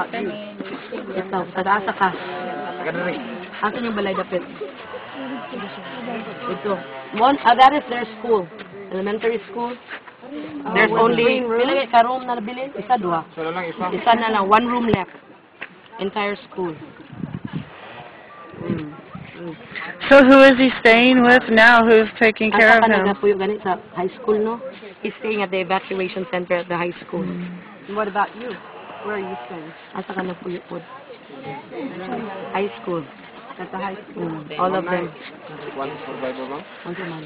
Ito, taga-asa ka. Asan yung balay dapit? Ito. That is their school. Elementary school. There's only, pila ka room na nabili? Isa, dua. Isa na lang. One room left. Entire school. So who is he staying with now? Who's taking care of him? Puyo ganit sa high school, no? He's staying at the evacuation center at the high school. And what about you? Where are you staying? Asa ka na puyo po? High school. At the high school? All of them. One survivor ba? Unsa man?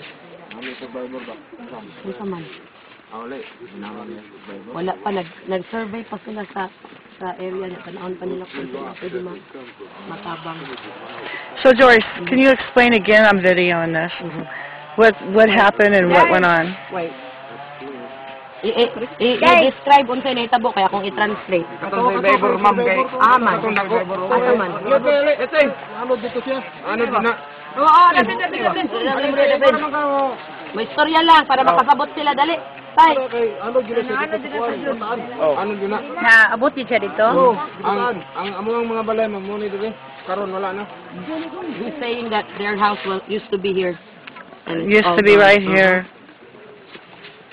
Ano survivor ba? Unsa man? Wala eh. Naman yung survivor. Wala pa. Nag-survey pa sila sa area na panahon pa nila kung sila pwede matabang. So Joyce, can you explain again? I'm videoing this. What happened and what went on? Wait. I-describe unsay nahitabo kaya kung i-translate. Atong survivor, ma'am, kay. Man. Asa man? Ito eh. Ano dito siya? Ano din na? Oo, dapat. May istorya lang para makasabot sila. Dali. Tay. Ano din na? Naabot din siya dito? Ang among mga balay mamuni dito karon wala na. He's saying that their house used to be here. And Used to be right here.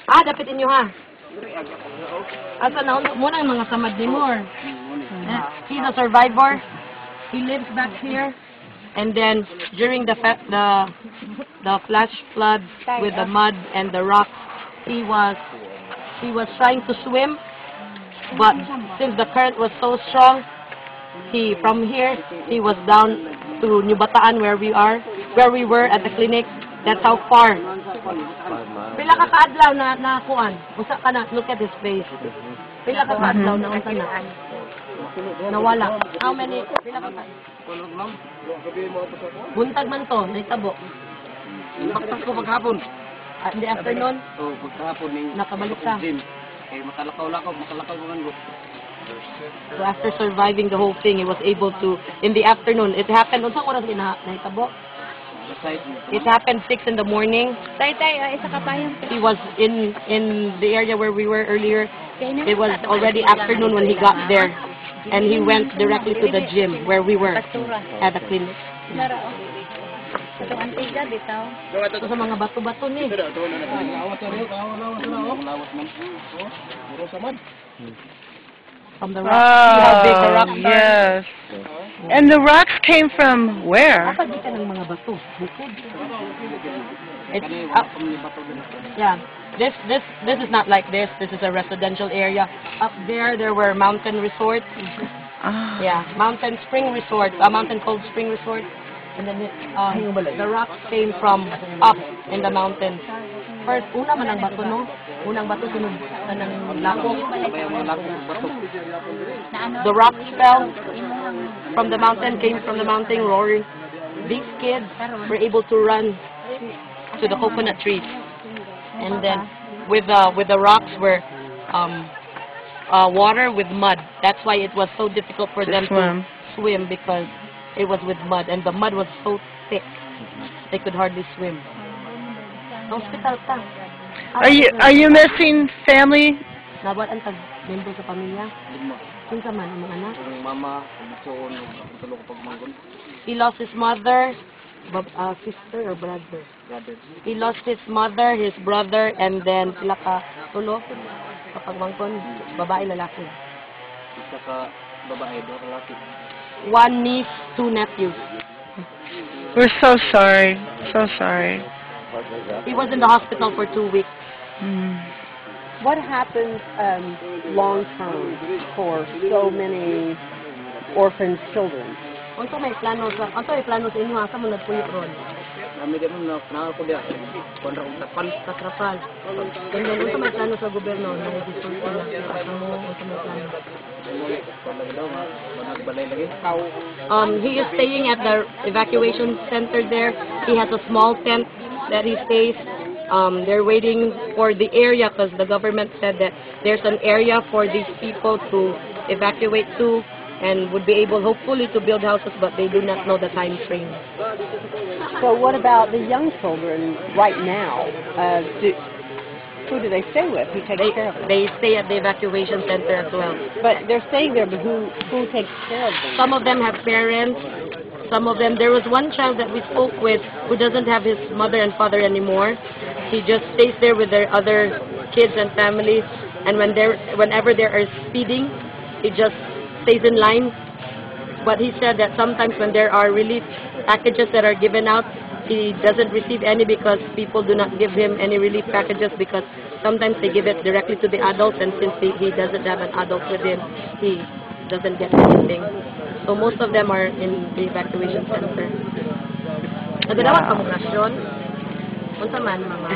Dapat inyo ha. Asa na muna ang mga samad ni Moore. He's a survivor. He lives back here. And then during the flash floods with the mud and the rocks, he was trying to swim, but since the current was so strong, from here he was down to New Bataan where we were at the clinic. That's how far. Pila ka kaadlaw na kuan. Usa ka na, look at his face. Pila ka kaadlaw na unsa na. Nawala. How many? Pila ka buntag man to, naitabo. Baktas ko maghapon. In the afternoon? Maghapon ning Nakabalik ka. kay makalakaw man ko. So after surviving the whole thing, he was able to, in the afternoon, it happened, unsa oras nahitabo? It happened 6 in the morning. Tay, isa ka pa yung... He was in the area where we were earlier. It was already afternoon when he got there. And he went directly to the gym where we were at the clinic. Ito ang tiga dito. Ito sa mga bato-bato ni. From the rocks. See how big the rocks are? Yes. And the rocks came from where? Kapag di ka ng mga bato, bukod. Yeah. This is not like this. This is a residential area. Up there were mountain resorts. Yeah, mountain cold spring resort. And then the rocks came from up in the mountains. First, una man ang bato, no? Unang bato sunod ng lako. The rocks fell from the mountain, came from the mountain roaring. These kids were able to run to the coconut trees. And then with the rocks were water with mud. That's why it was so difficult for them to swim, because it was with mud, and the mud was so thick they could hardly swim. Hospital ka. Are you missing family? Nabot ang tag-member sa pamilya? Kinsa man ang mga anak? Mama, soon tulo ko pagmanggon. He lost his mother, sister or brother? He lost his mother, his brother, and then sila ka tulo kapag mangkon, babae, lalaki. Isa ka babae, do lalaki. One niece, 2 nephews. We're so sorry. So sorry. He was in the hospital for 2 weeks. What happens long term for so many orphan children? Unsa may plano sa inyo asa mo nagpuyo ron? Kami din na ko dia. Kontra kong tapan Sa Trapal. And then unsa may plano sa gobyerno nang i-disperse sila? Asa mo unsa may plano? He is staying at the evacuation center there. He has a small tent that he stays. They're waiting for the area because the government said that there's an area for these people to evacuate to and would be able, hopefully, to build houses, but they do not know the time frame. So what about the young children right now? Who do they stay with? Who takes care of them? They stay at the evacuation center as well. But they're staying there, but who takes care of them? Some of them have parents. Some of them, there was one child that we spoke with who doesn't have his mother and father anymore. He just stays there with their other kids and family. And whenever they are speeding, he just stays in line. But he said that sometimes when there are relief packages that are given out, he doesn't receive any because people do not give him any relief packages because sometimes they give it directly to the adults, and since he doesn't have an adult with him, he doesn't get anything. So most of them are in the evacuation center. Nagdawat ka mo nasyon? Unsa man mga